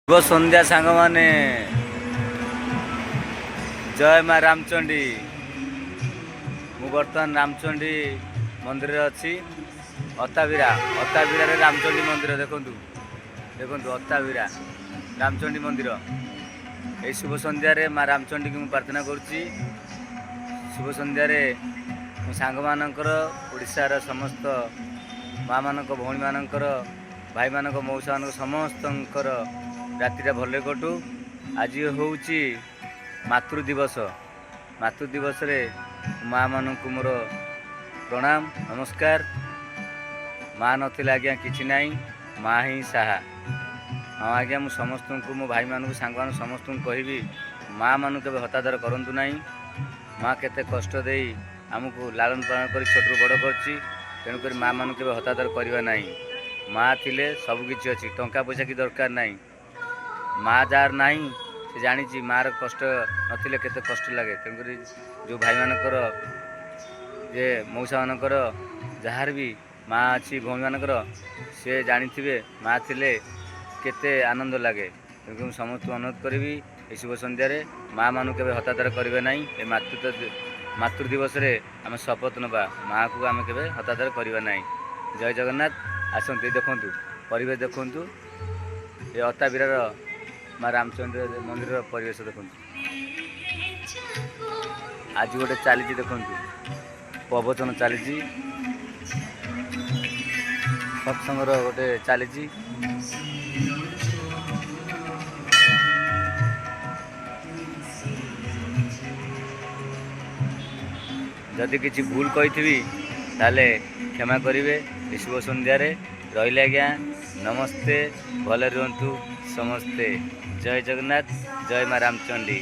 शुभ संध्या सांग माने जय माँ रामचंडी। मु बर्तमान रामचंडी मंदिर अच्छी अताबिरा रामचंडी मंदिर देखु देखु अताबिरा रामचंडी मंदिर। ये शुभ संध्यारे माँ रामचंडी की प्रार्थना करुच्ची। शुभ संध्यारे मो सांग मानकर ओडिशार समस्त माँ मानक भौणी मानकर भाई मानक मौसा मानक समस्तंकर रातिटा भले कटू। आज हूँ मातृ दिवस। मातृ दिवस रे माँ मानक मोर प्रणाम नमस्कार। माँ नथिले आज्ञा किछि नाई, माँ ही साहा। हाँ आज्ञा मु समस्त को मो भाई मानक सांग मान समस्त कहबी माँ मानक केबे हतादर करंतु नाई। माँ केते कष्ट देई आमको लालन पालन कर छोटू बड़ करछि, तेणुक माँ मानक केबे हतादर करवा नाई। माँ थिले सबकिछि अछि, टंका पैसा की दरकार नाई। माँ जार नाही से जानी मार कष्ट नथिले केते कष्ट लगे। तेणुक जो भाई मानकर जे मौसा मानकर जार भी माँ अच्छी भौणी मानकर से जानी माँ थिले केते आनंद लगे। तेणुक समस्त अनुरोध करी ये शुभ संध्यारे माँ मानू केबे हतादर करेंगे ना। ये मातृ दिवस रे आम शपथ नवा माँ को आम केबे हतादर करवा ना। जय जगन्नाथ। आसतु देखु परिवेश देखु ये अताबिरार माँ रामचंद्र मंदिर परिवेश देखु। आज गोटे चली देखु प्रवचन चली सत्संगर गोटे चली। जदि किसी भूल कही ताले क्षमा करेंगे। शुभ संध्यारे रही आज्ञा नमस्ते। भले रुहतु समस्ते। जय जगन्नाथ। जय माँ रामचंडी।